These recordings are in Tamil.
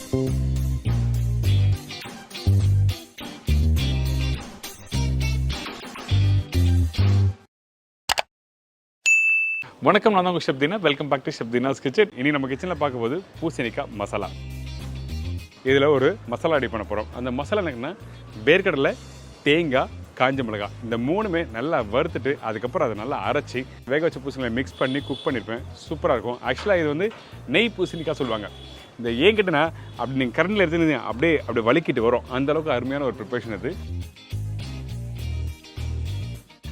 வணக்கம், நான் உங்கள் chef Dheena. Welcome back to chef Dheena's kitchen. இனி நம்ம கிச்சனில் பார்க்கும்போது பூசணிக்காய் மசாலா. இதில் ஒரு மசாலா ரெடி பண்ண போகிறோம். அந்த மசாலா என்னன்னா வேர்க்கடலை, தேங்காய், காஞ்ச மிளகாய் இந்த மூணுமே நல்லா வறுத்துட்டு அதுக்கப்புறம் அதை நல்லா அரைச்சி வேக வச்ச பூசணிக்காய் மிக்ஸ் பண்ணி குக் பண்ணியிருப்பேன். சூப்பராக இருக்கும். ஆக்சுவலாக இது வந்து நெய் பூசணிக்காய் சொல்லுவாங்க. இந்த ஏன் கிட்டனா அப்படி நீங்கள் கரண்டில் எடுத்துன்னு அப்படியே வலிக்கிட்டு வரும். அந்தளவுக்கு அருமையான ஒரு ப்ரிப்பரேஷன் இது.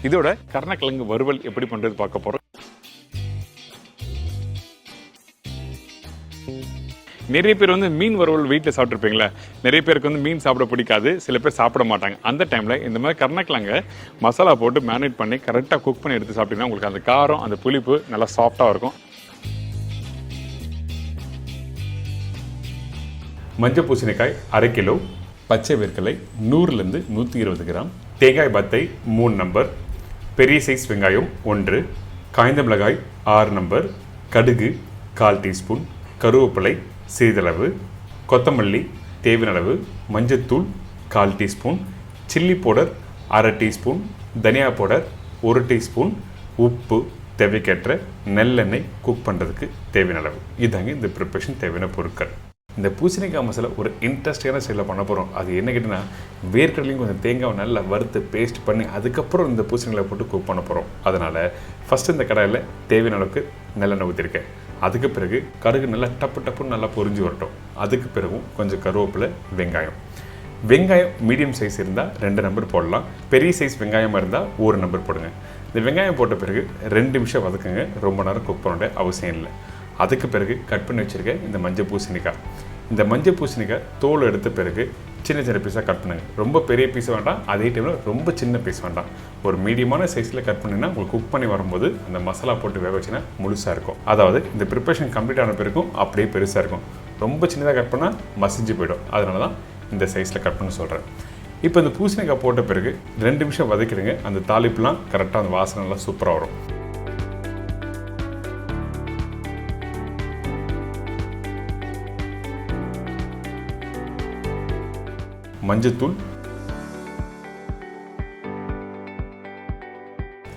இதோட கருணக்கிழங்கு வறுவல் எப்படி பண்ணுறது பார்க்க போகிறோம். நிறைய பேர் வந்து மீன் வறுவல் வீட்டில் சாப்பிட்ருப்பீங்களா? நிறைய பேருக்கு வந்து மீன் சாப்பிட பிடிக்காது, சில பேர் சாப்பிட மாட்டாங்க. அந்த டைமில் இந்த மாதிரி கருணக்கிழங்க மசாலா போட்டு மேரினேட் பண்ணி கரெக்டாக குக் பண்ணி எடுத்து சாப்பிட்டீங்கன்னா உங்களுக்கு அந்த காரம், அந்த புளிப்பு நல்லா சாஃப்டாக இருக்கும். மஞ்சள் பூசணிக்காய் 1/2 கிலோ, பச்சை வேர்க்கடலை 100லேருந்து 120 கிராம், தேங்காய் பத்தை 3 நம்பர், பெரிய சைஸ் வெங்காயம் 1, காய்ந்த மிளகாய் 6 நம்பர், கடுகு 1/4 டீஸ்பூன், கருவேப்பிலை சிறிதளவு, கொத்தமல்லி தேவையான அளவு, மஞ்சத்தூள் 1/4 டீஸ்பூன், சில்லி பவுடர் 1/2 டீஸ்பூன், தனியா பவுடர் 1 டீஸ்பூன், உப்பு தேவைக்கேற்ற, நல்லெண்ணெய் குக் பண்ணுறதுக்கு தேவையான அளவு. இதாங்க இந்த ப்ரிப்பரேஷன் தேவையான பொருட்கள். இந்த பூசணிக்காய் மசாலா ஒரு இன்ட்ரெஸ்டிங்கான ஸ்டைலில் பண்ண போகிறோம். அது என்ன கேட்டிங்கன்னா வேர்க்கடலையும் கொஞ்சம் தேங்காவை நல்லா வறுத்து பேஸ்ட் பண்ணி அதுக்கப்புறம் இந்த பூசணிக்காய் போட்டு குக் பண்ண போகிறோம். அதனால் ஃபஸ்ட்டு இந்த கடாயில் தேவையான அளவுக்கு நல்லெண்ணெய் ஊற்றிருக்கேன். அதுக்கு பிறகு கடுகு நல்லா டப்புன்னு நல்லா பொரிஞ்சு வரட்டும். அதுக்கு பிறகும் கொஞ்சம் கருவேப்பிலை, வெங்காயம் மீடியம் சைஸ் இருந்தால் 2 நம்பர் போடலாம். பெரிய சைஸ் வெங்காயமாக இருந்தால் 1 நம்பர் போடுங்க. இந்த வெங்காயம் போட்ட பிறகு 2 நிமிஷம் வதக்குங்க. ரொம்ப நேரம் குக் பண்ண அவசியம் இல்லை. அதுக்கு பிறகு கட் பண்ணி வச்சுருக்கேன் இந்த மஞ்சள் பூசணிக்காய். இந்த மஞ்சள் பூசணிக்காய் தோல் எடுத்த பிறகு சின்ன சின்ன பீஸாக கட் பண்ணுங்கள். ரொம்ப பெரிய பீஸ் வேண்டாம், அதே டைமில் ரொம்ப சின்ன பீஸ் வேண்டாம். ஒரு மீடியமான சைஸில் கட் பண்ணிங்கன்னா உங்களுக்கு குக் பண்ணி வரும்போது அந்த மசாலா போட்டு வேக வச்சுன்னா முழுசாக இருக்கும். அதாவது இந்த ப்ரிப்பரேஷன் கம்ப்ளீட் ஆன பிறகும் அப்படியே பெருசாக இருக்கும். ரொம்ப சின்னதாக கட் பண்ணால் மசிஞ்சு போயிடும். அதனால தான் இந்த சைஸில் கட் பண்ண சொல்கிறேன். இப்போ இந்த பூசணிக்காய் போட்ட பிறகு 2 நிமிஷம் வதக்கிடுங்க. அந்த தாளிப்புலாம் கரெக்டாக அந்த வாசனைலாம் சூப்பராக வரும். மஞ்சத்தூள்,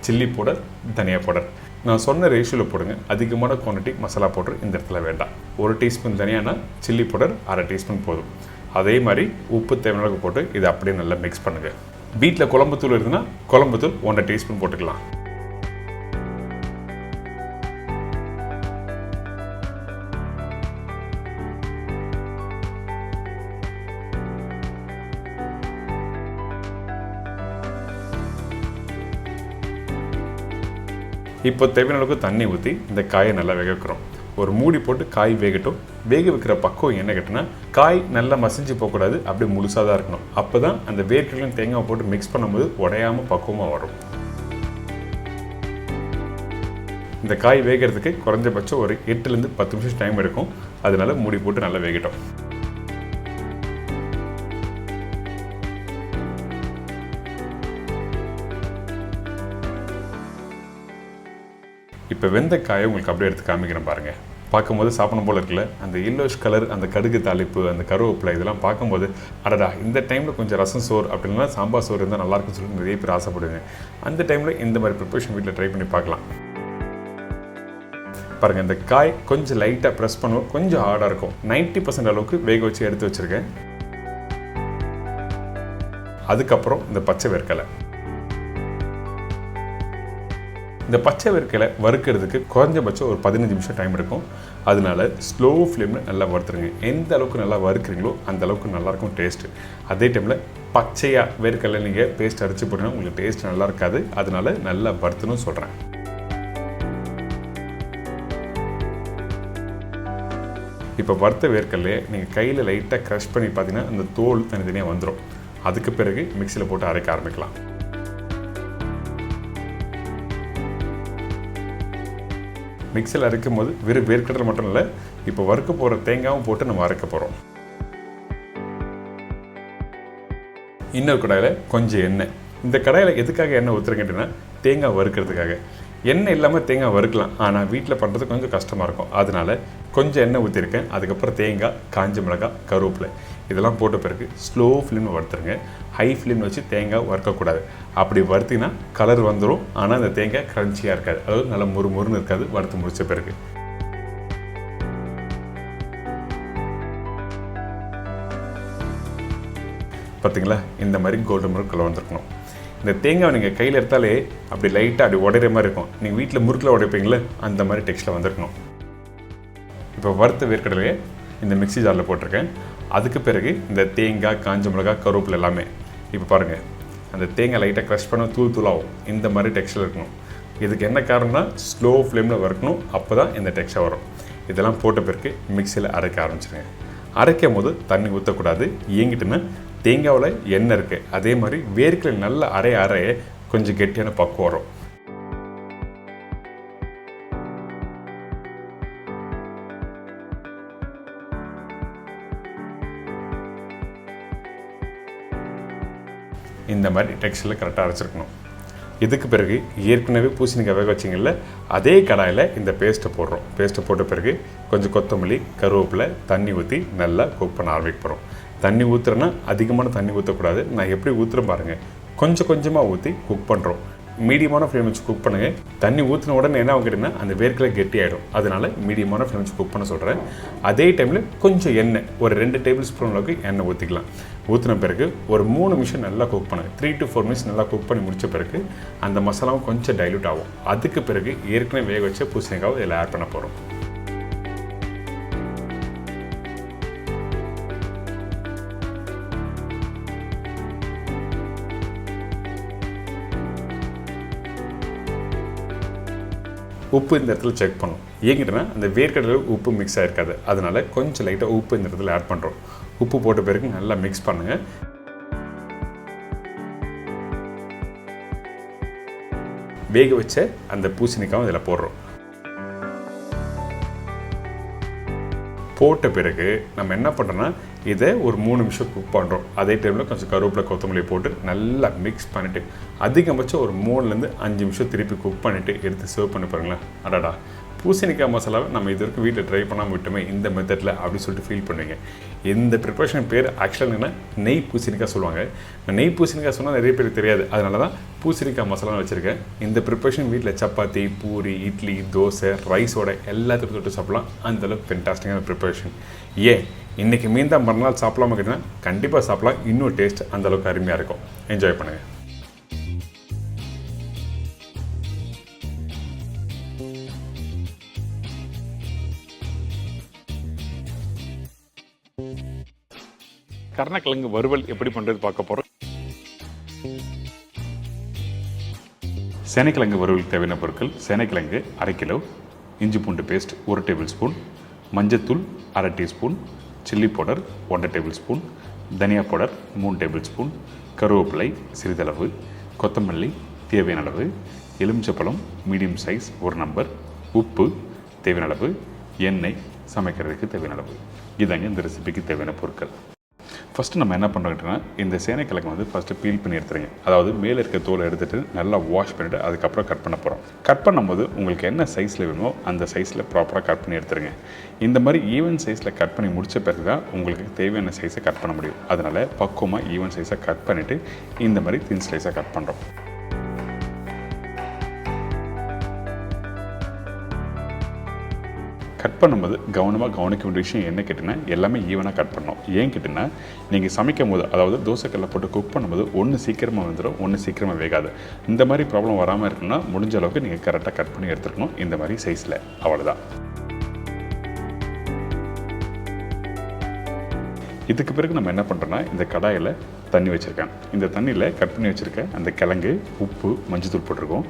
சில்லி பவுடர், தனியா பவுடர் நான் சொன்ன ரேஷியோவில் போடுங்க. அதிகமான குவான்டிட்டி மசாலா பவுடர் இந்த இடத்துல வேண்டாம். 1 டீஸ்பூன் தனியானா சில்லி பவுடர் 1/2 டீஸ்பூன் போதும். அதே மாதிரி உப்பு தேவையான போட்டு இதை அப்படியே நல்லா மிக்ஸ் பண்ணுங்கள். வீட்டில் குழம்புத்தூள் இருக்குன்னா குழம்புத்தூள் 1/2 டீஸ்பூன் போட்டுக்கலாம். இப்போ தேவையான அளவுக்கு தண்ணி ஊற்றி இந்த காயை நல்லா வேக வைக்கிறோம். ஒரு மூடி போட்டு காய் வேகட்டும். வேக வைக்கிற பக்குவம் என்ன கேட்டினா காய் நல்லா மசிஞ்சு போகக்கூடாது, அப்படியே முழுசாக தான் இருக்கணும். அப்போ தான் அந்த வேர்க்கடலையும் தேங்காய் போட்டு மிக்ஸ் பண்ணும்போது உடையாமல் பக்குவமாக வரும். இந்த காய் வேகிறதுக்கு குறைஞ்சபட்சம் ஒரு 8லேருந்து 10 நிமிஷம் டைம் எடுக்கும். அதனால மூடி போட்டு நல்லா வேகட்டும். இப்போ வெந்த காயை உங்களுக்கு அப்படியே எடுத்து காமிக்கிறேன் பாருங்கள். பார்க்கும்போது சாப்பிடும் போல் இருக்குல்ல, அந்த எல்லோஷ் கலர், அந்த கடுகு தாளிப்பு, அந்த கருவேப்பிலை இதெல்லாம் பார்க்கும்போது அடடா இந்த டைமில் கொஞ்சம் ரசம் சோறு அப்படின்னா சாம்பார் சோறு இருந்தால் நல்லாயிருக்குன்னு சொல்லி நிறைய பேர் ஆசைப்படுங்க. அந்த டைமில் இந்த மாதிரி ப்ரிப்பரேஷன் வீட்டில் ட்ரை பண்ணி பார்க்கலாம். பாருங்கள், இந்த காய் கொஞ்சம் லைட்டாக ப்ரெஸ் பண்ணுவோம், கொஞ்சம் ஹார்டாக இருக்கும். 90% அளவுக்கு வேக வச்சு எடுத்து வச்சுருக்கேன். அதுக்கப்புறம் இந்த பச்சை வேர்க்கடலை. இந்த பச்சை வேர்க்கடலை வறுக்கிறதுக்கு குறைஞ்சபட்சம் ஒரு 15 நிமிஷம் டைம் எடுக்கும். அதனால ஸ்லோ ஃப்ளேமில் நல்லா வறுத்துருங்க. எந்த அளவுக்கு நல்லா வறுக்கிறீங்களோ அந்த அளவுக்கு நல்லாயிருக்கும் டேஸ்ட்டு. அதே டைமில் பச்சையாக வேர்க்கடலை நீங்கள் பேஸ்ட் அரைச்சி போட்டிங்கன்னா உங்களுக்கு டேஸ்ட் நல்லா இருக்காது. அதனால நல்லா வறுத்துன்னு சொல்கிறேன். இப்போ வறுத்த வேர்க்கடலையை நீங்கள் கையில் லைட்டாக க்ரஷ் பண்ணி பார்த்தீங்கன்னா அந்த தோல் தனித்தனியாக வந்துடும். அதுக்கு பிறகு மிக்சியில் போட்டு அரைக்க ஆரம்பிக்கலாம். மிக்சியில் அரைக்கும் போது வெறும் வேர்க்கடலை மட்டும் இல்லை, இப்போ வறுக்க போகிற தேங்காயும் போட்டு நம்ம அரைக்க போகிறோம். இன்னொரு கடாயில் கொஞ்சம் எண்ணெய். இந்த கடாயில் எதுக்காக எண்ணெய் ஊற்றுறேன் கேட்டிங்கன்னா தேங்காய் வறுக்கிறதுக்காக. எண்ணெய் இல்லாமல் தேங்காய் வறுக்கலாம், ஆனால் வீட்டில் பண்ணுறது கொஞ்சம் கஷ்டமாக இருக்கும். அதனால கொஞ்சம் எண்ணெய் ஊற்றிருக்கேன். அதுக்கப்புறம் தேங்காய், காஞ்ச மிளகாய், கருவேப்பிலை இதெல்லாம் போட்ட பிறகு ஸ்லோ ஃப்ளேமில் வறுத்துருங்க. ஹை ஃப்ளேமில் வச்சு தேங்காய் வறுக்கக்கூடாது. அப்படி வறுத்திங்கன்னா கலர் வந்துடும், ஆனால் அந்த தேங்காய் க்ரன்ச்சியாக இருக்காது, அதாவது நல்லா முறுமுறுன்னு இருக்காது வறுத்து முடித்த பிறகு. பார்த்திங்களா, இந்த மாதிரி கோல்டன் ப்ரௌன் கலர் வந்துருக்கணும். இந்த தேங்காய் நீங்கள் கையில் எடுத்தாலே அப்படி லைட்டாக அப்படி உடையிற மாதிரி இருக்கும். நீங்கள் வீட்டில் முறுக்கில் உடைப்பீங்களே அந்த மாதிரி டெக்ஸ்ட்டில் வந்திருக்கணும். இப்போ வறுத்த வேர்க்கடலையே இந்த மிக்ஸி ஜாரில் போட்டிருக்கேன். அதுக்கு பிறகு இந்த தேங்காய், காஞ்ச மிளகாய், கருவேப்பிலை எல்லாமே இப்போ பாருங்கள், அந்த தேங்காய் லைட்டாக க்ரஷ் பண்ண தூள் தூளாகும். இந்த மாதிரி டெக்ஸ்டில் இருக்கணும். இதுக்கு என்ன காரணம்னா ஸ்லோ ஃப்ளேமில் வறுக்கணும், அப்போ தான் இந்த டெக்ஸ்டாக வரும். இதெல்லாம் போட்ட பிறகு மிக்சியில் அரைக்க ஆரம்பிச்சிருங்க. அரைக்கும் போது தண்ணி ஊற்றக்கூடாது. ஏங்கிட்டுன்னா தேங்காவில் எண்ணெய் இருக்குது, அதே மாதிரி வேர்க்கடலை நல்லா அரைய கொஞ்சம் கெட்டியான பக்குவம் வரும். இந்த மாதிரி டெக்ஸ்டில் கரெக்டாக அரைச்சிருக்கணும். இதுக்கு பிறகு ஏற்கனவே பூசணிக்காய் வேக வச்சிங்கல்ல, அதே கடாயில் இந்த பேஸ்ட்டை போடுறோம். பேஸ்ட்டை போட்ட பிறகு கொஞ்சம் கொத்தமல்லி, கருவேப்பிலை, தண்ணி ஊற்றி நல்லா குக் பண்ண ஆரம்பிக்க போகிறோம். தண்ணி ஊற்றுறேன்னா அதிகமான தண்ணி ஊற்றக்கூடாது. நான் எப்படி ஊற்றுறேன் பாருங்கள், கொஞ்சம் கொஞ்சமாக ஊற்றி குக் பண்ணுறோம். மீடியமான ஃப்ளேம் வச்சு குக் பண்ணுங்கள். தண்ணி ஊற்றின உடனே என்ன ஆகிடுன்னா அந்த வேர்க்கடலை கெட்டி ஆகிடும். அதனால் மீடியமான ஃப்ளேம் வச்சு குக் பண்ண சொல்கிறேன். அதே டைமில் கொஞ்சம் எண்ணெய், ஒரு 2 டேபிள் ஸ்பூன் அளவுக்கு எண்ணெய் ஊற்றிக்கலாம். ஊற்றின பிறகு ஒரு 3 நிமிஷம் நல்லா குக் பண்ணுங்கள். 3 to 4 மினிட்ஸ் நல்லா குக் பண்ணி முடித்த பிறகு அந்த மசாலாவும் கொஞ்சம் டைல்யூட் ஆகும். அதுக்கு பிறகு ஏற்கனவே வேக வச்ச பூசணிக்காவை இதில் ஆட் பண்ண போகிறோம். உப்பு இந்த இடத்துல செக் பண்ணணும். ஏங்கிட்டனா அந்த வேர்க்கடலையில் உப்பு மிக்ஸ் ஆகிருக்காது, அதனால் கொஞ்சம் லைட்டாக உப்பு இந்த இடத்துல ஆட் பண்ணுறோம். உப்பு போட்ட பிறகு நல்லா மிக்ஸ் பண்ணுங்கள். வேக வச்ச அந்த பூசணிக்காவும் இதில் போடுறோம். போட்ட பிறகு நம்ம என்ன பண்ணுறோன்னா இதை ஒரு 3 நிமிஷம் குக் பண்ணுறோம். அதே டைமில் கொஞ்சம் கருவேப்பிலை, கொத்தமல்லி போட்டு நல்லா மிக்ஸ் பண்ணிவிட்டு அதிகபட்சம் ஒரு 3 to 5 நிமிஷம் திருப்பி குக் பண்ணிவிட்டு எடுத்து சர்வ் பண்ணி பாருங்களேன். அடாடா, பூசணிக்காய் மசாலாவை நம்ம இது வரைக்கும் வீட்டில் ட்ரை பண்ணாமல் விட்டோமே இந்த மெத்தடில் அப்படின்னு சொல்லிட்டு ஃபீல் பண்ணுவீங்க. இந்த ப்ரிப்பரேஷன் பேர் ஆக்சுவலாக என்னென்னா நெய் பூசணிக்காய் சொல்லுவாங்க. நெய் பூசணிக்காய் சொன்னால் நிறைய பேருக்கு தெரியாது, அதனால தான் பூசணிக்காய் மசாலான்னு வச்சுருக்கேன். இந்த ப்ரிப்பரேஷன் வீட்டில் சப்பாத்தி, பூரி, இட்லி, தோசை, ரைஸோட எல்லாத்துக்கும் தொட்டு சாப்பிட்லாம். அந்தளவுக்கு ஃபென்டாஸ்டிக்கான ப்ரிப்பரேஷன். ஏன் இன்றைக்கி மீன் தான் மறுநாள் சாப்பிடாம கேட்டிங்கன்னா கண்டிப்பாக சாப்பிட்லாம். இன்னும் டேஸ்ட் அந்தளவுக்கு அருமையாக இருக்கும். என்ஜாய் பண்ணுங்கள். கருணக்கிழங்கு வறுவல் எப்படி பண்ணுறது பார்க்க போகிறோம். சேனைக்கிழங்கு வறுவலுக்கு தேவையான பொருட்கள்: சேனைக்கிழங்கு 1/2 கிலோ, இஞ்சி பூண்டு பேஸ்ட் 1 டேபிள் ஸ்பூன், மஞ்சத்தூள் 1/2 teaspoon, chilli powder 1 table spoon, தனியா பவுடர் 3 டேபிள் ஸ்பூன், கருவேப்பிலை சிறிதளவு, கொத்தமல்லி தேவையான அளவு, எலுமிச்சப்பழம் மீடியம் சைஸ் 1 நம்பர், உப்பு தேவையான அளவு, எண்ணெய் சமைக்கிறதுக்கு தேவையான அளவு. இதாங்க இந்த ரெசிபிக்கு தேவையான பொருட்கள். ஃபஸ்ட்டு நம்ம என்ன பண்ணுறோம்னா இந்த சேனைக்கிழங்கு வந்து ஃபஸ்ட்டு பீல் பண்ணி எடுத்துருங்க. அதாவது மேலே இருக்க தோலை எடுத்துகிட்டு நல்லா வாஷ் பண்ணிவிட்டு அதுக்கப்புறம் கட் பண்ண போகிறோம். கட் பண்ணும்போது உங்களுக்கு என்ன சைஸில் வேணுமோ அந்த சைஸில் ப்ராப்பராக கட் பண்ணி எடுத்துருங்க. இந்த மாதிரி ஈவன் சைஸில் கட் பண்ணி முடித்த பிறகு தான் உங்களுக்கு தேவையான சைஸை கட் பண்ண முடியும். அதனால் பக்குவமாக ஈவன் சைஸை கட் பண்ணிவிட்டு இந்த மாதிரி தின் ஸ்லைஸாக கட் பண்ணுறோம். கட் பண்ணும்போது கவனிக்க வேண்டிய விஷயம் என்ன கேட்டிங்கன்னா எல்லாமே ஈவனாக கட் பண்ணணும். ஏன் கேட்டிங்கன்னா நீங்கள் சமைக்கும் போது, அதாவது தோசைக்கல்ல போட்டு குக் பண்ணும்போது ஒன்று சீக்கிரமாக வந்துடும், ஒன்று சீக்கிரமாக வேகாது. இந்த மாதிரி ப்ராப்ளம் வராமல் இருக்குன்னா முடிஞ்ச அளவுக்கு நீங்கள் கரெக்டாக கட் பண்ணி எடுத்துக்கணும் இந்த மாதிரி சைஸில். அவ்வளோதான். இதுக்கு பிறகு நம்ம என்ன பண்ணுறோன்னா இந்த கடாயில் தண்ணி வச்சுருக்கேன். இந்த தண்ணியில் கட் பண்ணி வச்சுருக்கேன் அந்த கிழங்கு, உப்பு, மஞ்சத்தூள் போட்டிருக்கோம்.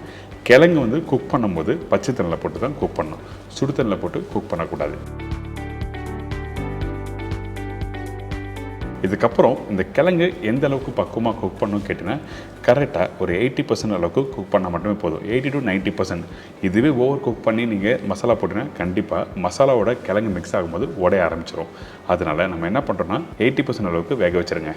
கிழங்கு வந்து குக் பண்ணும்போது பச்சை தண்ணியில் போட்டு தான் குக் பண்ணணும், சுடு தண்ணியில் போட்டு குக் பண்ணக்கூடாது. இதுக்கப்புறம் இந்த கிழங்கு எந்த அளவுக்கு பக்குவமாக குக் பண்ணணும் கேட்டிங்கன்னா கரெக்டாக ஒரு 80% அளவுக்கு குக் பண்ணால் மட்டுமே போதும். 80 to 90%. இதுவே ஓவர் குக் பண்ணி நீங்கள் மசாலா போட்டிங்கன்னா கண்டிப்பாக மசாலாவோட கிழங்கு மிக்ஸ் ஆகும்போது உடைய ஆரம்பிச்சிடும். அதனால் நம்ம என்ன பண்ணுறோன்னா 80% அளவுக்கு வேக வச்சுருங்க.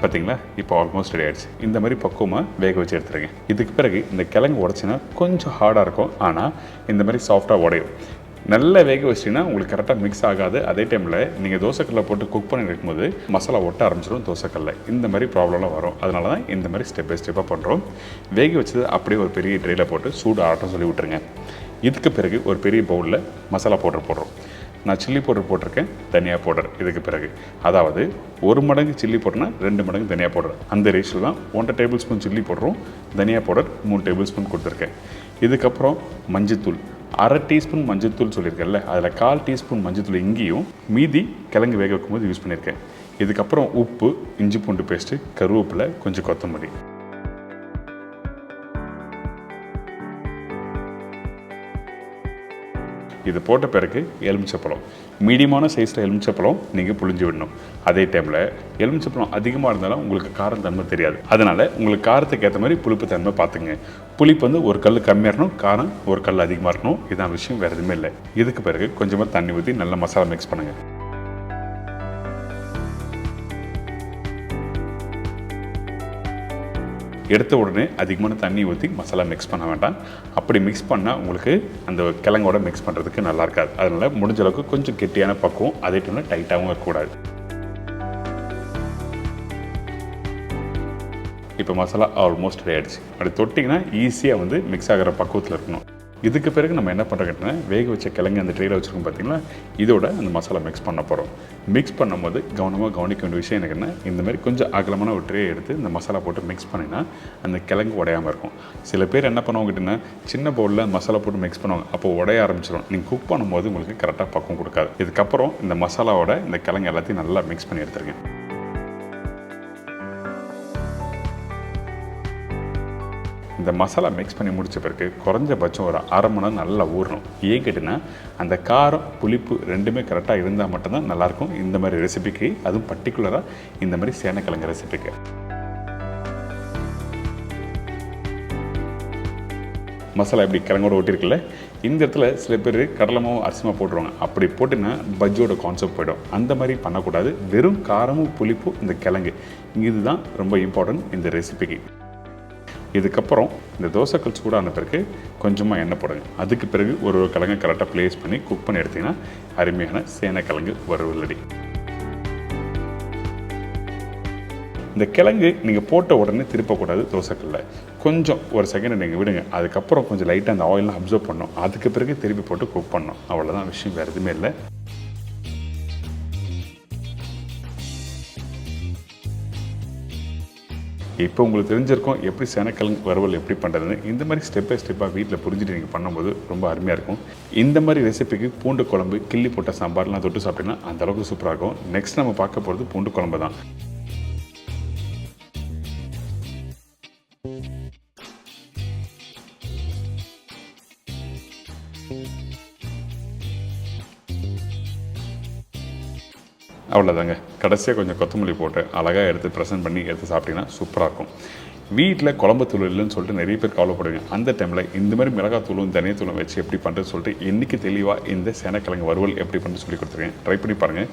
பார்த்தீங்களா இப்போ ஆல்மோஸ்ட் ரெடி ஆகிடுச்சு. இந்த மாதிரி பக்குவமாக வேக வச்சு எடுத்துருங்க. இதுக்கு பிறகு இந்த கிழங்கு உடச்சின்னா கொஞ்சம் ஹார்டாக இருக்கும், ஆனால் இந்த மாதிரி சாஃப்டாக உடையும். நல்லா வேக வச்சிட்டிங்கன்னா உங்களுக்கு கரெக்டாக மிக்ஸ் ஆகாது. அதே டைமில் நீங்கள் தோசைக்கல்லை போட்டு குக் பண்ணி இருக்கும்போது மசாலா ஒட்ட ஆரம்பிச்சிடும் தோசைக்கல்ல. இந்த மாதிரி ப்ராப்ளம்லாம் வரும். அதனால தான் இந்த மாதிரி ஸ்டெப் பை ஸ்டெப்பாக பண்ணுறோம். வேக வச்சது அப்படியே ஒரு பெரிய ட்ரேயில் போட்டு சூடு ஆட்டம் சொல்லி விட்டுருங்க. இதுக்கு பிறகு ஒரு பெரிய பவுலில் மசாலா பவுடர் போடுறோம். நான் சில்லி பவுடர் போட்டிருக்கேன், தனியா பவுடர். இதுக்கு பிறகு அதாவது 1 மடங்கு சில்லி பவுடர்னா 2 மடங்கு தனியா பவுடர். அந்த ரேஷியோ தான் 1 டேபிள் ஸ்பூன் சில்லி போடுறோம், தனியா பவுடர் 3 டேபிள் ஸ்பூன் கொடுத்துருக்கேன். இதுக்கப்புறம் மஞ்சத்தூள் 1/2 டீஸ்பூன் மஞ்சத்தூள் சொல்லியிருக்கேன்ல, அதில் 1/4 டீஸ்பூன் மஞ்சத்தூள் இங்கேயும் மீதி கிழங்கு வேக வைக்கும்போது யூஸ் பண்ணியிருக்கேன். இதுக்கப்புறம் உப்பு, இஞ்சி பூண்டு பேஸ்ட்டு, கருவேப்பிலை, கொஞ்சம் கொத்தமல்லி. இது போட்ட பிறகு எலுமிச்சப்பழம், மீடியமான சைஸில் எலுமிச்சப்பழம் நீங்கள் புழிஞ்சு விடணும். அதே டைமில் எலுமிச்சப்பழம் அதிகமாக இருந்தாலும் உங்களுக்கு காரம் தன்மை தெரியாது. அதனால் உங்களுக்கு காரத்துக்கு ஏற்ற மாதிரி புளிப்பு தன்மை பார்த்துங்க. புளிப்பு வந்து ஒரு கல் கம்மியாக இருக்கணும், காரம் ஒரு கல் அதிகமாக இருக்கணும். இதான் விஷயம், வேறு எதுவுமே இல்லை. இதுக்கு பிறகு கொஞ்சமாக தண்ணி ஊற்றி நல்லா மசாலா மிக்ஸ் பண்ணுங்கள். எடுத்த உடனே அதிகமான தண்ணி ஊற்றி மசாலா மிக்ஸ் பண்ண வேண்டாம். அப்படி மிக்ஸ் பண்ணால் உங்களுக்கு அந்த கிழங்கோட மிக்ஸ் பண்ணுறதுக்கு நல்லா இருக்காது. அதனால் முடிஞ்ச அளவுக்கு கொஞ்சம் கெட்டியான பக்குவம், அதே டைமில் டைட்டாகவும் இருக்கக்கூடாது. இப்போ மசாலா ஆல்மோஸ்ட் ரெடி ஆகிடுச்சு. அப்படி தொட்டிங்கன்னா ஈஸியாக வந்து மிக்ஸ் ஆகிற பக்குவத்தில் இருக்கணும். இதுக்கு பிறகு நம்ம என்ன பண்ணுறோம் கேட்டிங்கன்னா, வேக வச்ச கிழங்கு அந்த ட்ரேயில் வச்சுருக்கோம் பார்த்தீங்களா, இதோட அந்த மசாலா மிக்ஸ் பண்ண போகிறோம். மிக்ஸ் பண்ணும்போது கவனமாக கவனிக்க வேண்டிய விஷயம் எனக்கு என்ன, இந்த மாதிரி கொஞ்சம் அகலமான ஒரு ட்ரே எடுத்து இந்த மசாலா போட்டு மிக்ஸ் பண்ணினா அந்த கிழங்கு உடையாமல் இருக்கும். சில பேர் என்ன பண்ணுவாங்க கேட்டிங்கன்னா, சின்ன பவுலில் மசாலா போட்டு மிக்ஸ் பண்ணுவாங்க, அப்போ உடைய ஆரம்பிச்சிடும். நீங்கள் குக் பண்ணும்போது உங்களுக்கு கரெக்டாக பக்குவம் கொடுக்காது. இதுக்கப்புறம் இந்த மசாலாவோட இந்த கிழங்கு எல்லாத்தையும் நல்லா மிக்ஸ் பண்ணி எடுத்துருங்க. இந்த மசாலா மிக்ஸ் பண்ணி முடித்த பிறகு குறைஞ்சபட்சம் ஒரு 1/2 மணி நேரம் நல்லா ஊறணும். ஏன் கேட்டிங்கன்னா, அந்த காரம் புளிப்பு ரெண்டுமே கரெக்டாக இருந்தால் மட்டும்தான் நல்லாயிருக்கும் இந்த மாதிரி ரெசிபிக்கு. அதுவும் பர்டிகுலராக இந்த மாதிரி சேனக்கிழங்கு ரெசிபிக்கு. மசாலா எப்படி கிழங்கோட ஒட்டியிருக்குல்ல, இந்த இடத்துல சில பேர் கடலமாவும் அரிசிமாக போட்டுருவாங்க. அப்படி போட்டுன்னா பஜ்ஜியோட கான்செப்ட் போய்டும். அந்த மாதிரி பண்ணக்கூடாது. வெறும் காரமும் புளிப்பும் இந்த கிழங்கு, இதுதான் ரொம்ப இம்பார்ட்டன்ட் இந்த ரெசிபிக்கு. இதுக்கப்புறம் இந்த தோசைக்கல் சூடான பிறகு கொஞ்சமாக எண்ணெய் போடுங்க. அதுக்கு பிறகு ஒரு கிழங்கு கரெக்டாக ப்ளேஸ் பண்ணி குக் பண்ணி எடுத்திங்கன்னா அருமையான சேனக்கிழங்கு வறுவல் ரெடி. இந்த கிழங்கு நீங்கள் போட்ட உடனே திருப்பக்கூடாது தோசைக்கல்ல. கொஞ்சம் ஒரு செகண்ட் நீங்கள் விடுங்க. அதுக்கப்புறம் கொஞ்சம் லைட்டாக அந்த ஆயிலெலாம் அப்சர்வ் பண்ணணும். அதுக்கு பிறகு திருப்பி போட்டு குக் பண்ணணும். அவ்வளோதான் விஷயம், வேறு எதுவுமே இல்லை. இப்போ உங்களுக்கு தெரிஞ்சிருக்கும் எப்படி சேனக்கிழங்கு வறுவல் எப்படி பண்ணுறதுன்னு. இந்த மாதிரி ஸ்டெப் பை ஸ்டெப்பாக வீட்டில் புரிஞ்சுட்டு நீங்கள் பண்ணும்போது ரொம்ப அருமையாக இருக்கும். இந்த மாதிரி ரெசிபிக்கு பூண்டு குழம்பு, கிள்ளி போட்ட சாம்பார்லாம் தொட்டு சாப்பிட்டீங்கன்னா அந்தளவுக்கு சூப்பராக இருக்கும். நெக்ஸ்ட் நம்ம பார்க்க போகிறது பூண்டு குழம்பு தான். அவ்வளோதாங்க. கடைசியாக கொஞ்சம் கொத்தமல்லி போட்டு அழகாக எடுத்து ப்ரெசென்ட் பண்ணி எடுத்து சாப்பிட்டிங்கன்னா சூப்பராக இருக்கும். வீட்டில் குழம்பு தூள் இல்லைன்னு சொல்லிட்டு நிறைய பேர் கவலைப்படுவீங்க. அந்த டைமில் இந்த மாதிரி மிளகாத்தூளும் தனியத்தூளும் வச்சு எப்படி பண்ணுறது சொல்லிட்டு இன்றைக்கி தெளிவாக இந்த சேனக்கிழங்கு வறுவல் எப்படி பண்ணுறது சொல்லி கொடுத்துருக்கேன். ட்ரை பண்ணி பாருங்கள்.